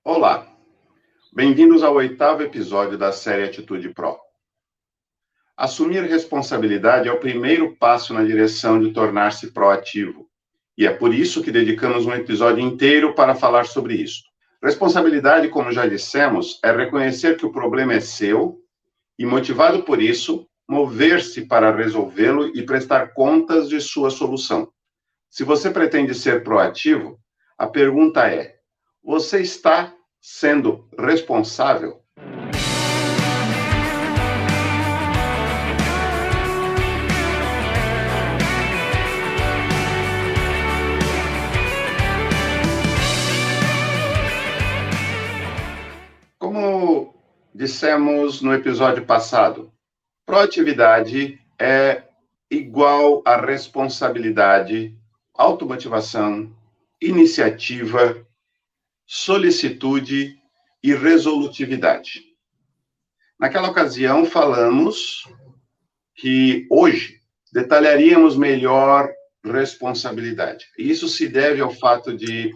Olá, bem-vindos ao 8º episódio da série Atitude Pro. Assumir responsabilidade é o primeiro passo na direção de tornar-se proativo. E é por isso que dedicamos um episódio inteiro para falar sobre isso. Responsabilidade, como já dissemos, é reconhecer que o problema é seu e, motivado por isso, mover-se para resolvê-lo e prestar contas de sua solução. Se você pretende ser proativo, a pergunta é: você está sendo responsável? Como dissemos no episódio passado, proatividade é igual a responsabilidade, automotivação, iniciativa, solicitude e resolutividade. Naquela ocasião, falamos que hoje detalharíamos melhor responsabilidade. Isso se deve ao fato de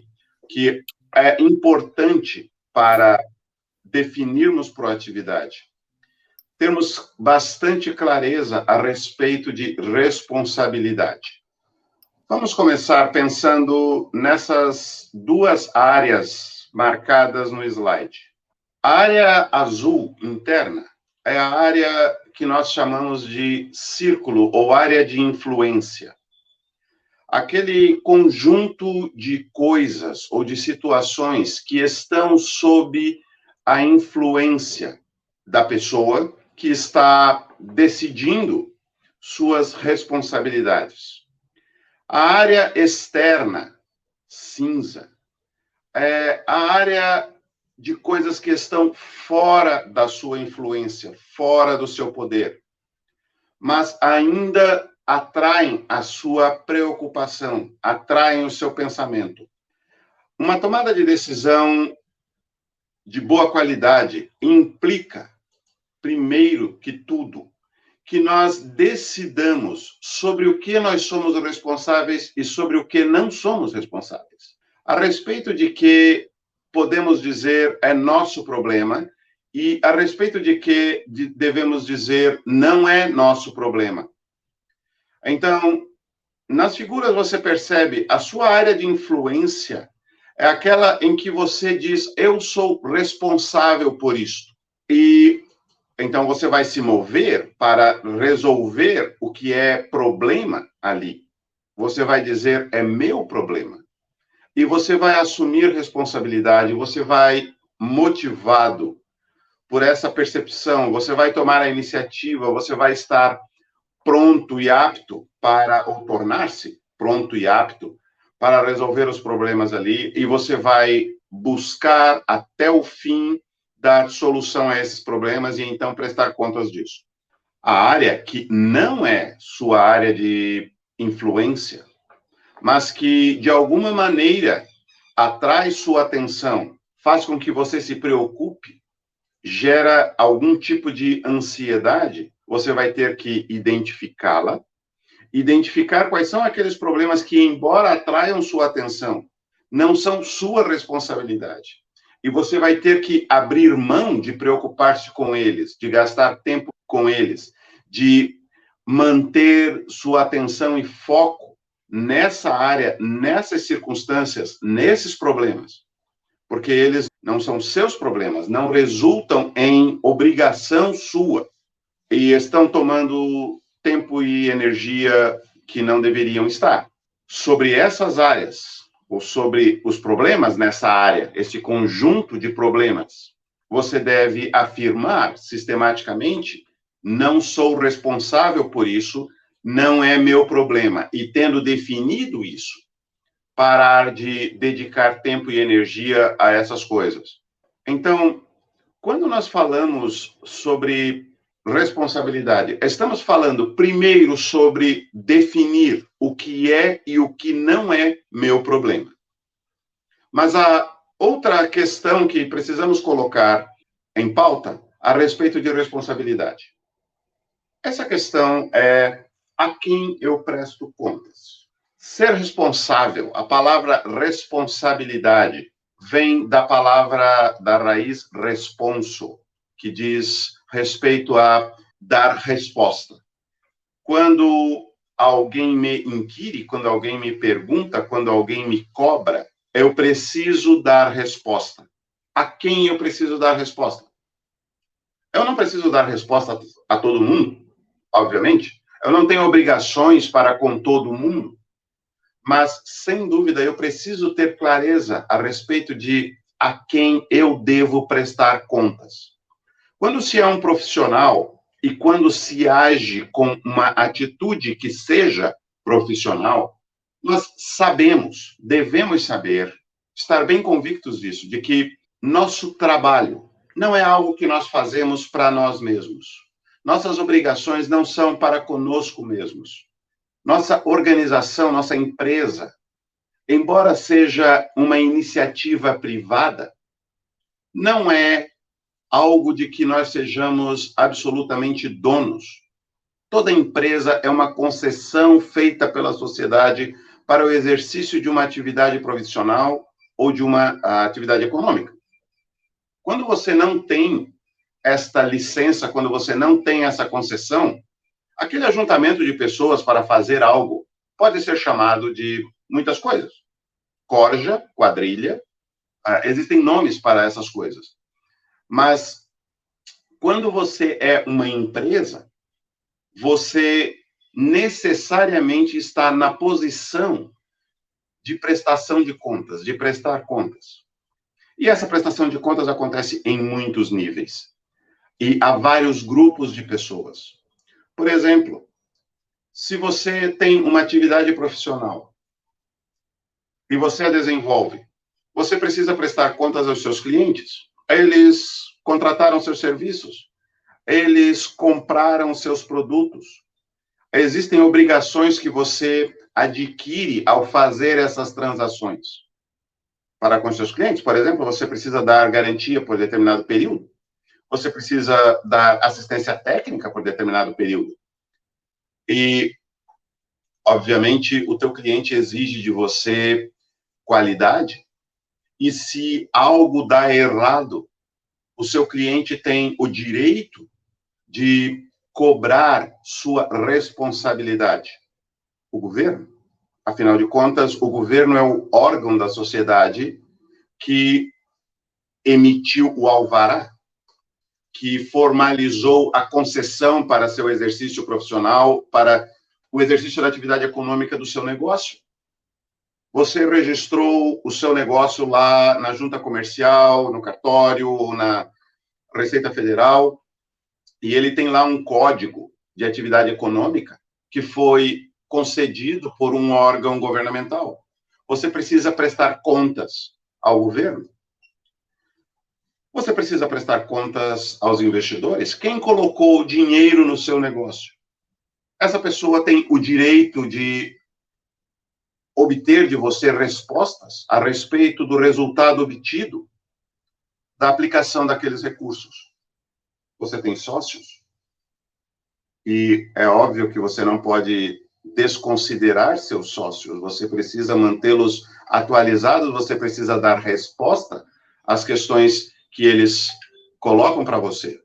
que é importante para definirmos proatividade, termos bastante clareza a respeito de responsabilidade. Vamos começar pensando nessas duas áreas marcadas no slide. A área azul interna é a área que nós chamamos de círculo ou área de influência. Aquele conjunto de coisas ou de situações que estão sob a influência da pessoa que está decidindo suas responsabilidades. A área externa, cinza, é a área de coisas que estão fora da sua influência, fora do seu poder, mas ainda atraem a sua preocupação, atraem o seu pensamento. Uma tomada de decisão de boa qualidade implica, primeiro que tudo, que nós decidamos sobre o que nós somos responsáveis e sobre o que não somos responsáveis. A respeito de que podemos dizer é nosso problema e a respeito de que devemos dizer não é nosso problema. Então, nas figuras você percebe a sua área de influência é aquela em que você diz eu sou responsável por isto. E então, você vai se mover para resolver o que é problema ali. Você vai dizer, é meu problema. E você vai assumir responsabilidade, você vai motivado por essa percepção, você vai tomar a iniciativa, você vai estar pronto e apto para, ou tornar-se pronto e apto para resolver os problemas ali, e você vai buscar até o fim dar solução a esses problemas e então prestar contas disso. A área que não é sua área de influência, mas que de alguma maneira atrai sua atenção, faz com que você se preocupe, gera algum tipo de ansiedade, você vai ter que identificá-la, identificar quais são aqueles problemas que, embora atraiam sua atenção, não são sua responsabilidade. E você vai ter que abrir mão de preocupar-se com eles, de gastar tempo com eles, de manter sua atenção e foco nessa área, nessas circunstâncias, nesses problemas. Porque eles não são seus problemas, não resultam em obrigação sua. E estão tomando tempo e energia que não deveriam estar. Sobre essas áreas, ou sobre os problemas nessa área, esse conjunto de problemas, você deve afirmar sistematicamente, não sou responsável por isso, não é meu problema. E tendo definido isso, parar de dedicar tempo e energia a essas coisas. Então, quando nós falamos sobre responsabilidade, estamos falando primeiro sobre definir o que é e o que não é meu problema. Mas a outra questão que precisamos colocar em pauta a respeito de responsabilidade. Essa questão é a quem eu presto contas. Ser responsável, a palavra responsabilidade, vem da palavra, da raiz responso, que diz respeito a dar resposta. Quando alguém me inquire, quando alguém me pergunta, quando alguém me cobra, eu preciso dar resposta. A quem eu preciso dar resposta? Eu não preciso dar resposta a todo mundo, obviamente. Eu não tenho obrigações para com todo mundo. Mas, sem dúvida, eu preciso ter clareza a respeito de a quem eu devo prestar contas. Quando se é um profissional e quando se age com uma atitude que seja profissional, nós sabemos, devemos saber, estar bem convictos disso, de que nosso trabalho não é algo que nós fazemos para nós mesmos. Nossas obrigações não são para conosco mesmos. Nossa organização, nossa empresa, embora seja uma iniciativa privada, não é algo de que nós sejamos absolutamente donos. Toda empresa é uma concessão feita pela sociedade para o exercício de uma atividade profissional ou de uma atividade econômica. Quando você não tem esta licença, quando você não tem essa concessão, aquele ajuntamento de pessoas para fazer algo pode ser chamado de muitas coisas. Corja, quadrilha, existem nomes para essas coisas. Mas, quando você é uma empresa, você necessariamente está na posição de prestação de contas, de prestar contas. E essa prestação de contas acontece em muitos níveis. E há vários grupos de pessoas. Por exemplo, se você tem uma atividade profissional e você a desenvolve, você precisa prestar contas aos seus clientes. Eles contrataram seus serviços, eles compraram seus produtos. Existem obrigações que você adquire ao fazer essas transações. Para com seus clientes, por exemplo, você precisa dar garantia por determinado período. Você precisa dar assistência técnica por determinado período. E, obviamente, o teu cliente exige de você qualidade. E se algo dá errado, o seu cliente tem o direito de cobrar sua responsabilidade. O governo, afinal de contas, o governo é o órgão da sociedade que emitiu o alvará, que formalizou a concessão para seu exercício profissional, para o exercício da atividade econômica do seu negócio. Você registrou o seu negócio lá na junta comercial, no cartório, ou na Receita Federal, e ele tem lá um código de atividade econômica que foi concedido por um órgão governamental. Você precisa prestar contas ao governo. Você precisa prestar contas aos investidores. Quem colocou dinheiro no seu negócio? Essa pessoa tem o direito de obter de você respostas a respeito do resultado obtido da aplicação daqueles recursos. Você tem sócios? E é óbvio que você não pode desconsiderar seus sócios. Você precisa mantê-los atualizados, você precisa dar resposta às questões que eles colocam para você.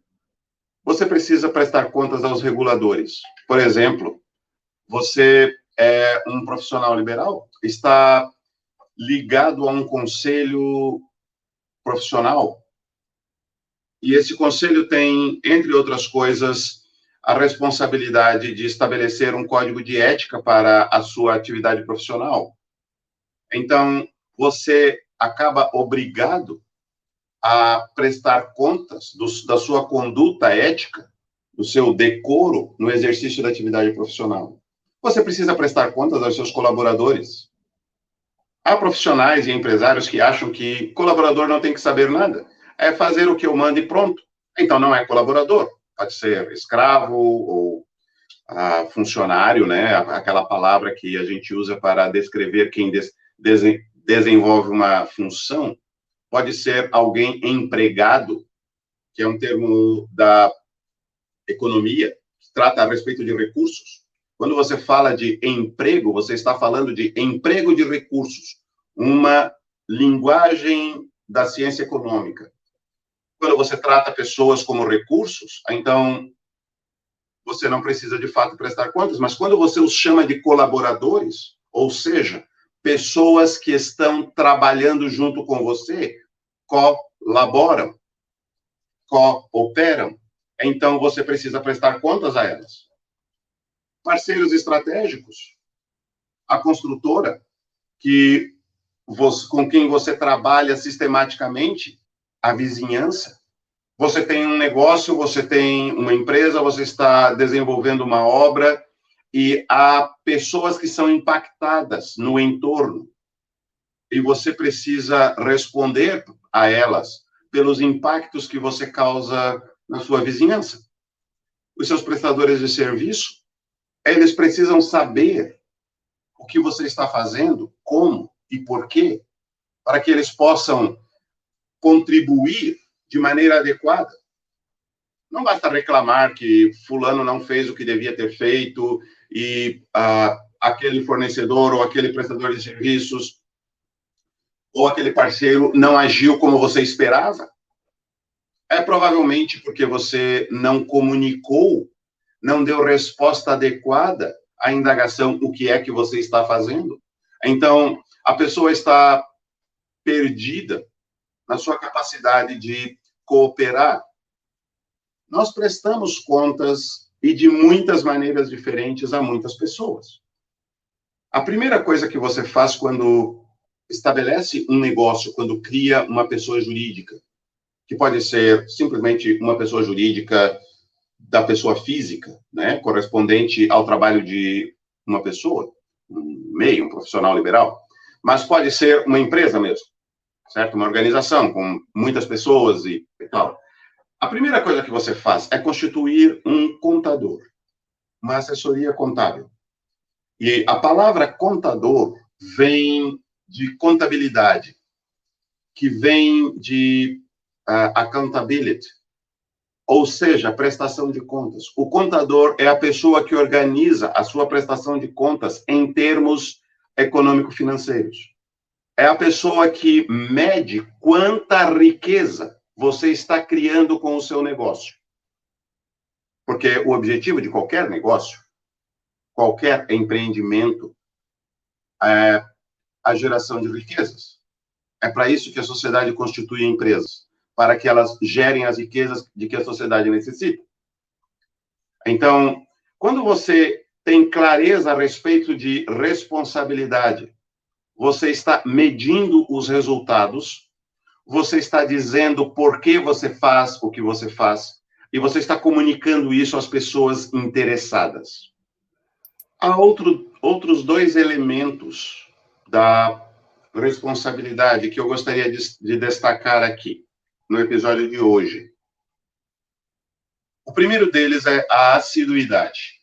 Você precisa prestar contas aos reguladores. Por exemplo, você é um profissional liberal, está ligado a um conselho profissional, e esse conselho tem, entre outras coisas, a responsabilidade de estabelecer um código de ética para a sua atividade profissional. Então, você acaba obrigado a prestar contas da sua conduta ética, do seu decoro no exercício da atividade profissional. Você precisa prestar contas aos seus colaboradores. Há profissionais e empresários que acham que colaborador não tem que saber nada. É fazer o que eu mando e pronto. Então, não é colaborador. Pode ser escravo ou funcionário, né? Aquela palavra que a gente usa para descrever quem desenvolve uma função. Pode ser alguém empregado, que é um termo da economia, que trata a respeito de recursos. Quando você fala de emprego, você está falando de emprego de recursos, uma linguagem da ciência econômica. Quando você trata pessoas como recursos, então você não precisa de fato prestar contas, mas quando você os chama de colaboradores, ou seja, pessoas que estão trabalhando junto com você, colaboram, cooperam, então você precisa prestar contas a elas. Parceiros estratégicos, a construtora com quem você trabalha sistematicamente, a vizinhança. Você tem um negócio, você tem uma empresa, você está desenvolvendo uma obra e há pessoas que são impactadas no entorno e você precisa responder a elas pelos impactos que você causa na sua vizinhança. Os seus prestadores de serviço, eles precisam saber o que você está fazendo, como e por quê, para que eles possam contribuir de maneira adequada. Não basta reclamar que fulano não fez o que devia ter feito e aquele fornecedor ou aquele prestador de serviços ou aquele parceiro não agiu como você esperava. É provavelmente porque você não comunicou, não deu resposta adequada à indagação o que é que você está fazendo. Então, a pessoa está perdida na sua capacidade de cooperar. Nós prestamos contas e de muitas maneiras diferentes a muitas pessoas. A primeira coisa que você faz quando estabelece um negócio, quando cria uma pessoa jurídica, que pode ser simplesmente uma pessoa jurídica da pessoa física, né, correspondente ao trabalho de uma pessoa, um meio, um profissional liberal, mas pode ser uma empresa mesmo, certo? Uma organização com muitas pessoas e tal. A primeira coisa que você faz é constituir um contador, uma assessoria contábil. E a palavra contador vem de contabilidade, que vem de accountability, ou seja, prestação de contas. O contador é a pessoa que organiza a sua prestação de contas em termos econômico-financeiros. É a pessoa que mede quanta riqueza você está criando com o seu negócio. Porque o objetivo de qualquer negócio, qualquer empreendimento, é a geração de riquezas. É para isso que a sociedade constitui empresas, para que elas gerem as riquezas de que a sociedade necessita. Então, quando você tem clareza a respeito de responsabilidade, você está medindo os resultados, você está dizendo por que você faz o que você faz, e você está comunicando isso às pessoas interessadas. Há outros dois elementos da responsabilidade que eu gostaria de destacar aqui, no episódio de hoje. O primeiro deles é a assiduidade.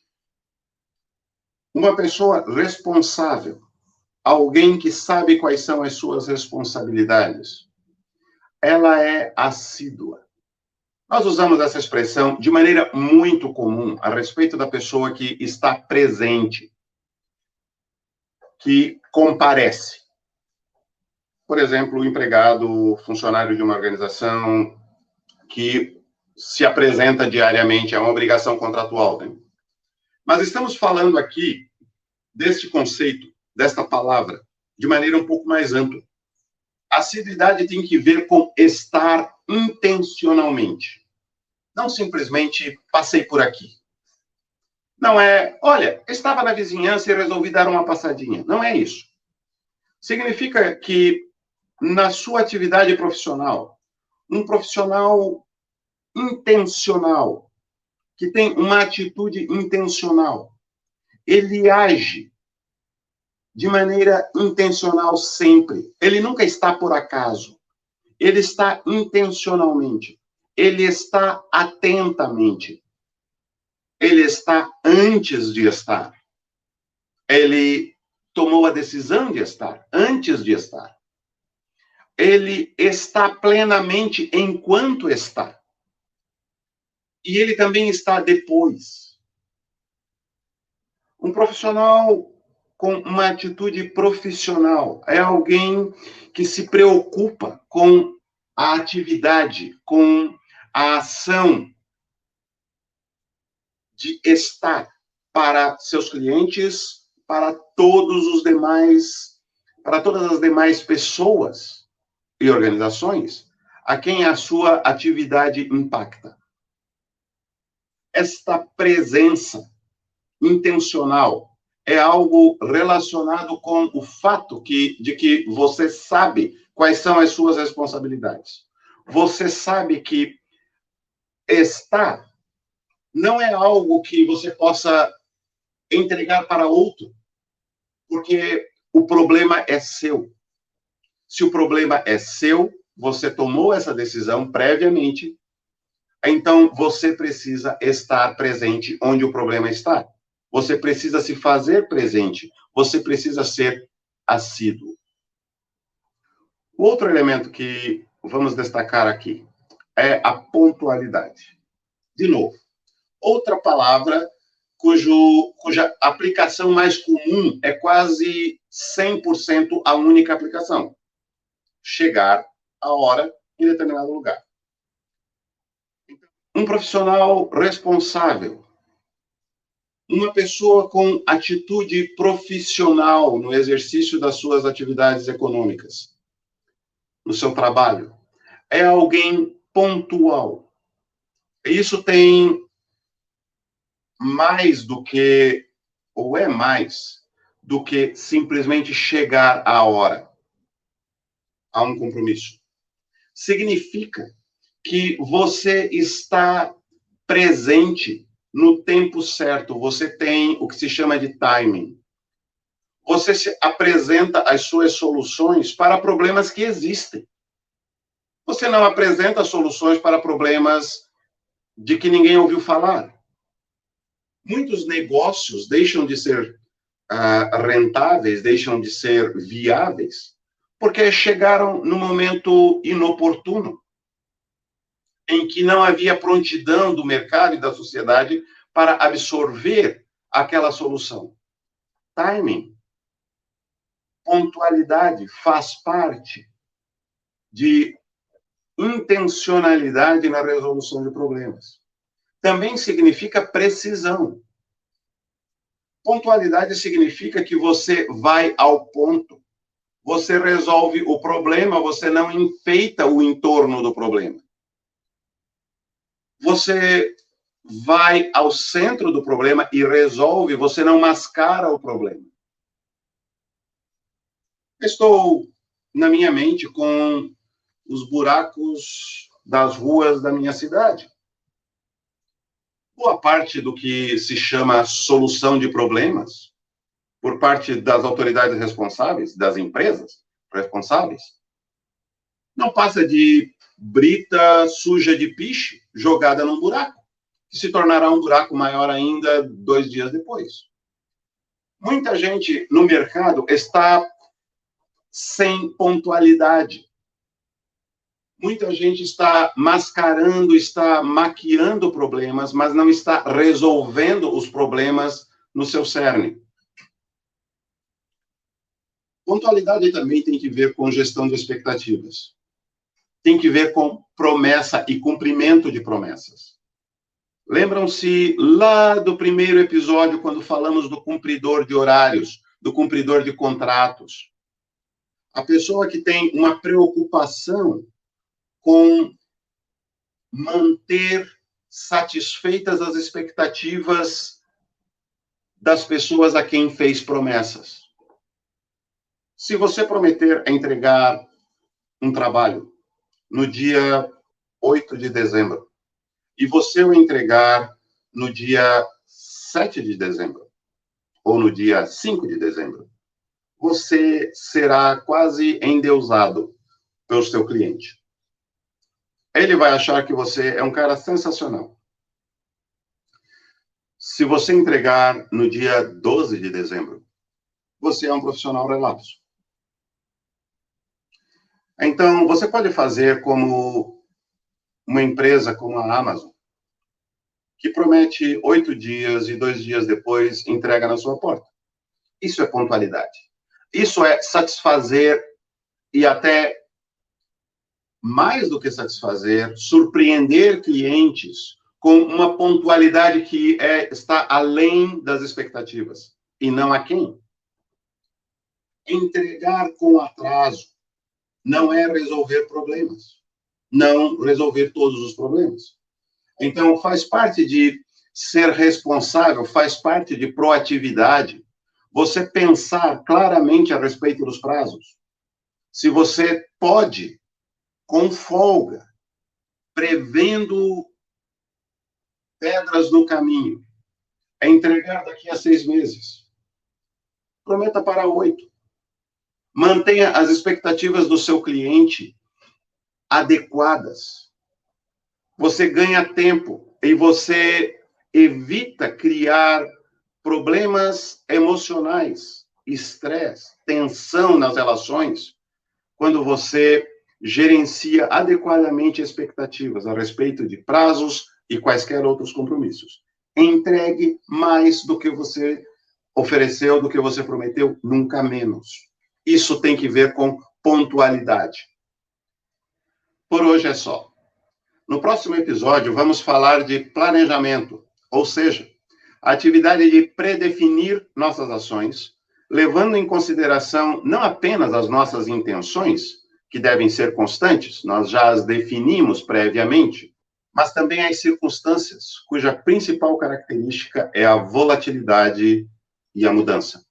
Uma pessoa responsável, alguém que sabe quais são as suas responsabilidades, ela é assídua. Nós usamos essa expressão de maneira muito comum a respeito da pessoa que está presente, que comparece. Por exemplo, o empregado, funcionário de uma organização que se apresenta diariamente, é uma obrigação contratual, né? Mas estamos falando aqui deste conceito, desta palavra, de maneira um pouco mais ampla. Assiduidade tem que ver com estar intencionalmente. Não simplesmente passei por aqui. Não é, olha, estava na vizinhança e resolvi dar uma passadinha. Não é isso. Significa que na sua atividade profissional, um profissional intencional, que tem uma atitude intencional, ele age de maneira intencional sempre. Ele nunca está por acaso. Ele está intencionalmente. Ele está atentamente. Ele está antes de estar. Ele tomou a decisão de estar, antes de estar. Ele está plenamente enquanto está. E ele também está depois. Um profissional com uma atitude profissional, é alguém que se preocupa com a atividade, com a ação de estar para seus clientes, para todos os demais, para todas as demais pessoas e organizações a quem a sua atividade impacta. Esta presença intencional é algo relacionado com o fato de que você sabe quais são as suas responsabilidades. Você sabe que estar não é algo que você possa entregar para outro, porque o problema é seu. Se o problema é seu, você tomou essa decisão previamente, então você precisa estar presente onde o problema está. Você precisa se fazer presente, você precisa ser assíduo. O outro elemento que vamos destacar aqui é a pontualidade. De novo, outra palavra cuja aplicação mais comum é quase 100% a única aplicação. Chegar à hora em determinado lugar. Um profissional responsável, uma pessoa com atitude profissional no exercício das suas atividades econômicas, no seu trabalho, é alguém pontual. Isso tem mais do que, ou é mais do que simplesmente chegar à hora, a um compromisso. Significa que você está presente no tempo certo, você tem o que se chama de timing. Você se apresenta as suas soluções para problemas que existem. Você não apresenta soluções para problemas de que ninguém ouviu falar. Muitos negócios deixam de ser rentáveis, deixam de ser viáveis, porque chegaram no momento inoportuno, em que não havia prontidão do mercado e da sociedade para absorver aquela solução. Timing, pontualidade faz parte de intencionalidade na resolução de problemas. Também significa precisão. Pontualidade significa que você vai ao ponto. Você resolve o problema, você não enfeita o entorno do problema. Você vai ao centro do problema e resolve, você não mascara o problema. Estou na minha mente com os buracos das ruas da minha cidade. Boa parte do que se chama solução de problemas, por parte das autoridades responsáveis, das empresas responsáveis, não passa de brita suja de piche jogada num buraco, que se tornará um buraco maior ainda 2 dias depois. Muita gente no mercado está sem pontualidade. Muita gente está mascarando, está maquiando problemas, mas não está resolvendo os problemas no seu cerne. Pontualidade também tem que ver com gestão de expectativas. Tem que ver com promessa e cumprimento de promessas. Lembram-se lá do primeiro episódio, quando falamos do cumpridor de horários, do cumpridor de contratos? A pessoa que tem uma preocupação com manter satisfeitas as expectativas das pessoas a quem fez promessas. Se você prometer entregar um trabalho no dia 8 de dezembro, e você o entregar no dia 7 de dezembro, ou no dia 5 de dezembro, você será quase endeusado pelo seu cliente. Ele vai achar que você é um cara sensacional. Se você entregar no dia 12 de dezembro, você é um profissional relapso. Então, você pode fazer como uma empresa como a Amazon, que promete 8 dias e 2 dias depois entrega na sua porta. Isso é pontualidade. Isso é satisfazer e até mais do que satisfazer, surpreender clientes com uma pontualidade que está além das expectativas e não aquém. Entregar com atraso não é resolver problemas, não resolver todos os problemas. Então, faz parte de ser responsável, faz parte de proatividade, você pensar claramente a respeito dos prazos. Se você pode, com folga, prevendo pedras no caminho, entregar daqui a 6 meses. Prometa para 8. Mantenha as expectativas do seu cliente adequadas. Você ganha tempo e você evita criar problemas emocionais, estresse, tensão nas relações, quando você gerencia adequadamente expectativas a respeito de prazos e quaisquer outros compromissos. Entregue mais do que você ofereceu, do que você prometeu, nunca menos. Isso tem que ver com pontualidade. Por hoje é só. No próximo episódio, vamos falar de planejamento, ou seja, a atividade de predefinir nossas ações, levando em consideração não apenas as nossas intenções, que devem ser constantes, nós já as definimos previamente, mas também as circunstâncias, cuja principal característica é a volatilidade e a mudança.